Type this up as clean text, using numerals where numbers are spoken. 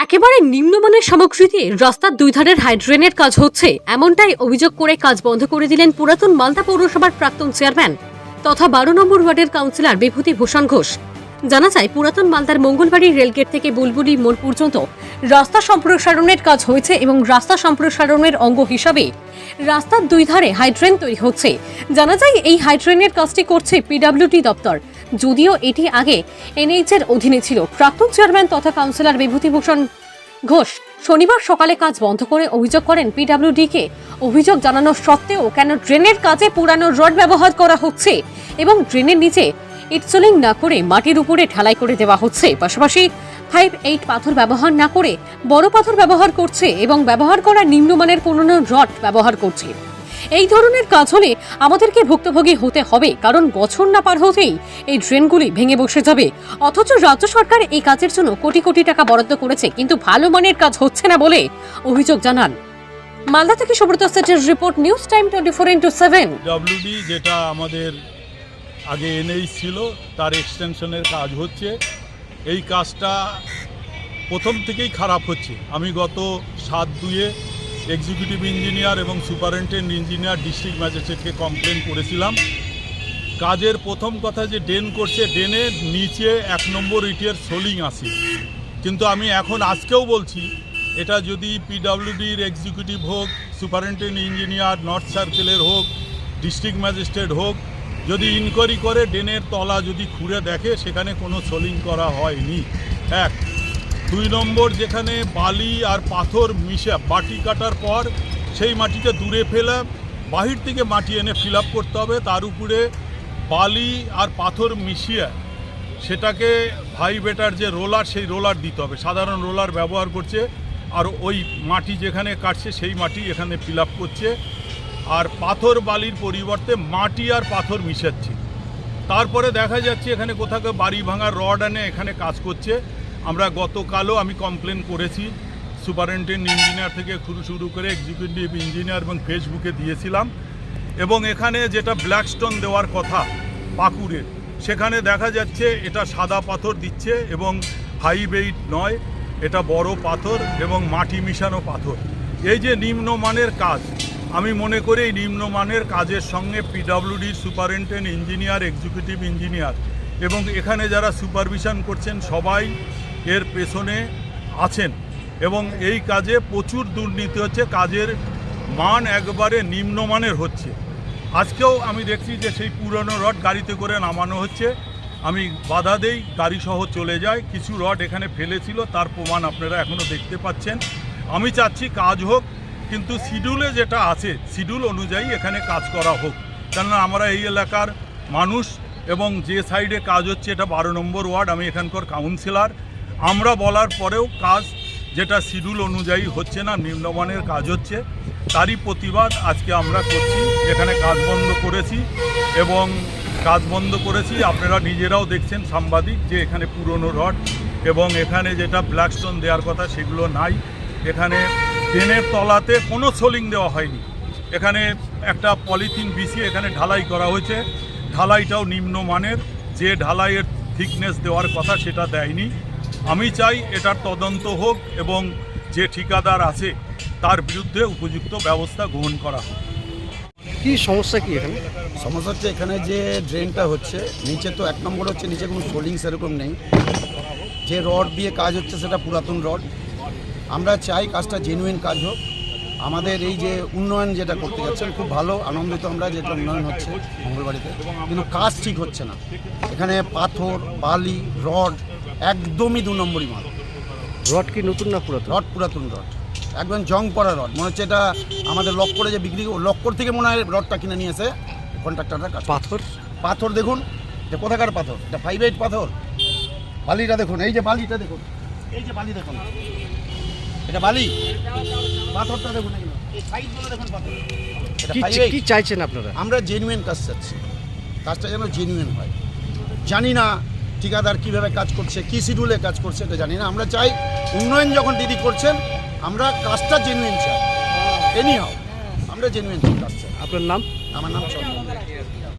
একেবারে নিম্নমানের সামগ্রী দিয়ে রাস্তার দুই ধারের হাইড্রেনের কাজ হচ্ছে, এমনটাই অভিযোগ করে কাজ বন্ধ করে দিলেন পুরাতন মালদা পৌরসভার প্রাক্তন চেয়ারম্যান তথা 12 নম্বর ওয়ার্ডের কাউন্সিলর বিভূতিভূষণ ঘোষ। জানা যায়, পুরাতন মালদার মঙ্গলবাড়ি রেলগেট থেকে বুলবুলি মোড় পর্যন্ত রাস্তা সম্প্রসারণের কাজ হয়েছে এবং রাস্তা সম্প্রসারণের অঙ্গ হিসাবে রাস্তার দুই ধারে হাইড্রেন তৈরি হচ্ছে। জানা যায়, এই হাইড্রেনের কাজটি করছে পিডব্লিউডি দপ্তর, যদিও এটি আগে এনএইচ এর অধীনে ছিল। প্রাক্তন চেয়ারম্যান তথা কাউন্সিলর বিভূতিভূষণ ঘোষ শনিবার সকালে কাজ বন্ধ করে অভিযোগ করেন পিডব্লিউডি কে অভিযোগ জানানো সত্ত্বেও কেন ড্রেনের কাজে পুরানো রড ব্যবহার করা হচ্ছে এবং ড্রেনের নিচে ইটসোলিং না করে মাটির উপরে ঢালাই করে দেওয়া হচ্ছে। পাশাপাশি 5-8 পাথর ব্যবহার না করে বড় পাথর ব্যবহার করছে এবং ব্যবহার করা নিম্নমানের পুরনো রড ব্যবহার করছে। এই ধরনের কাজ হলে আমাদেরকে ভুক্তভোগী হতে হবে, কারণ বছর না পার হতেই এই ড্রেনগুলি ভেঙে বসে যাবে। অথচ রাজ্য সরকার এই কাজের জন্য কোটি কোটি টাকা বরাদ্দ করেছে, কিন্তু ভালো মানের কাজ হচ্ছে না বলে অভিযোগ জানান। মালদা থেকে সুব্রত সেটের report, news time 24x7। WD যেটা আমাদের আগে এনএইচ ছিল, তার এক্সটেনশনের কাজ হচ্ছে। এই কাজটা প্রথম থেকেই খারাপ হচ্ছে। আমি গত 7/2 এক্সিকিউটিভ ইঞ্জিনিয়ার এবং সুপারিনটেন্ডেন্ট ইঞ্জিনিয়ার ডিস্ট্রিক্ট ম্যাজিস্ট্রেটকে কমপ্লেন করেছিলাম। কাজের প্রথম কথা যে ড্রেন করছে, ড্রেনের নিচে 1 নম্বর ইটের সোলিং আসে, কিন্তু আমি এখন আজকেও বলছি, এটা যদি পিডব্লিউডির এক্সিকিউটিভ হোক, সুপারিনটেন্ডেন্ট ইঞ্জিনিয়ার, নর্থ সার্কেলের হোক, ডিস্ট্রিক্ট ম্যাজিস্ট্রেট হোক, যদি ইনকোয়ারি করে ড্রেনের তলা যদি খুঁড়ে দেখে সেখানে কোনো সোলিং করা হয়নি। 1 2 নম্বর, যেখানে বালি আর পাথর মিশে মাটি কাটার পর সেই মাটিটা দূরে ফেলে বাহির থেকে মাটি এনে ফিল আপ করতে হবে, তার উপরে বালি আর পাথর মিশিয়ে সেটাকে ভাইবেটার যে রোলার, সেই রোলার দিতে হবে। সাধারণ রোলার ব্যবহার করছে, আর ওই মাটি যেখানে কাটছে সেই মাটি এখানে ফিল আপ করছে, আর পাথর বালির পরিবর্তে মাটি আর পাথর মিশাচ্ছে। তারপরে দেখা যাচ্ছে এখানে কোথাও বাড়ি ভাঙার রড এনে এখানে কাজ করছে। আমরা গতকালও আমি কমপ্লেন করেছি, সুপারিনটেন্ডেন্ট ইঞ্জিনিয়ার থেকে শুরু করে এক্সিকিউটিভ ইঞ্জিনিয়ার এবং ফেসবুকে দিয়েছিলাম। এবং এখানে যেটা ব্ল্যাকস্টোন দেওয়ার কথা পাকুড়ের, সেখানে দেখা যাচ্ছে এটা সাদা পাথর দিচ্ছে এবং হাই ওয়েট নয়, এটা বড় পাথর এবং মাটি মিশানো পাথর। এই যে নিম্নমানের কাজ, আমি মনে করি এই নিম্নমানের কাজের সঙ্গে পিডব্লিউডির সুপারিনটেন্ডেন্ট ইঞ্জিনিয়ার, এক্সিকিউটিভ ইঞ্জিনিয়ার এবং এখানে যারা সুপারভিশন করছেন সবাই এর পেছনে আছেন এবং এই কাজে প্রচুর দুর্নীতি হচ্ছে। কাজের মান একবারে নিম্নমানের হচ্ছে। আজকেও আমি দেখছি যে সেই পুরনো রড গাড়িতে করে নামানো হচ্ছে। আমি বাধা দেই, গাড়িসহ চলে যায়। কিছু রড এখানে ফেলেছিল, তার প্রমাণ আপনারা এখনও দেখতে পাচ্ছেন। আমি চাচ্ছি কাজ হোক, কিন্তু শিডিউলে যেটা আছে শিডিউল অনুযায়ী এখানে কাজ করা হোক, কেননা আমরা এই এলাকার মানুষ এবং যে সাইডে কাজ হচ্ছে এটা 12 নম্বর ওয়ার্ড, আমি এখানকার কাউন্সিলর। আমরা বলার পরেও কাজ যেটা শিডিউল অনুযায়ী হচ্ছে না, নিম্নমানের কাজ হচ্ছে, তারই প্রতিবাদ আজকে আমরা করছি। এখানে কাজ বন্ধ করেছি এবং কাজ বন্ধ করেছি, আপনারা নিজেরাও দেখছেন সাংবাদিক, যে এখানে পুরনো রড এবং এখানে যেটা ব্ল্যাকস্টোন দেওয়ার কথা সেগুলো নাই। এখানে ড্রেনের তলাতে কোনো সোলিং দেওয়া হয়নি, এখানে একটা পলিথিন বিছিয়ে এখানে ঢালাই করা হয়েছে। ঢালাইটাও নিম্নমানের, যে ঢালাইয়ের থিকনেস দেওয়ার কথা সেটা দেয়নি। আমি চাই এটার তদন্ত হোক এবং যে ঠিকাদার আছে তার বিরুদ্ধে উপযুক্ত ব্যবস্থা গ্রহণ করা হোক। কি সমস্যা কি এখানে? সমস্যা হচ্ছে এখানে যে ড্রেনটা হচ্ছে নিচে, তো 1 নম্বর হচ্ছে নিচে কোনো সোলিং সেরকম নেই। যে রড দিয়ে কাজ হচ্ছে সেটা পুরাতন রড। আমরা চাই কাজটা জেনুইন কাজ হোক। আমাদের এই যে উন্নয়ন যেটা করতে যাচ্ছেন খুব ভালো, আনন্দিত আমরা, যেটা উন্নয়ন হচ্ছে মঙ্গলবাড়িতে, কিন্তু কাজ ঠিক হচ্ছে না। এখানে পাথর, বালি, রড একদমই 2 নম্বরই মাল। রড কি নতুন না পুরাতন? রড পুরাতন রড, একদম জং পড়া রড। মনে হচ্ছে এটা আমাদের লক্করে যে বিক্রি, লক্কর থেকে মনে হয় রডটা কিনে নিয়েছে কন্ট্রাক্টররা। পাথর পাথর দেখুন, এটা কোথাকার পাথর, এটা 5-8 পাথর। বালিটা দেখুন, এই যে বালিটা দেখুন, এই যে বালি দেখুন, এটা বালি। পাথরটা দেখুন, এই সাইজগুলো দেখুন পাথর। এটা 5-8। কি চাইছেন আপনারা? আমরা জেনুইন কাজ চাচ্ছি, কাজটা যেন জেনুইন হয়। জানি না ঠিকাদার কীভাবে কাজ করছে, কী শিডিউলে কাজ করছে, এটা জানি না। আমরা চাই উন্নয়ন যখন দিদি করছেন, আমরা কাজটা জেনুইন চাই। এনি হাও আমরা জেনুইন কাজ চাই। আপনার নাম? আমার নাম চন্দ্র।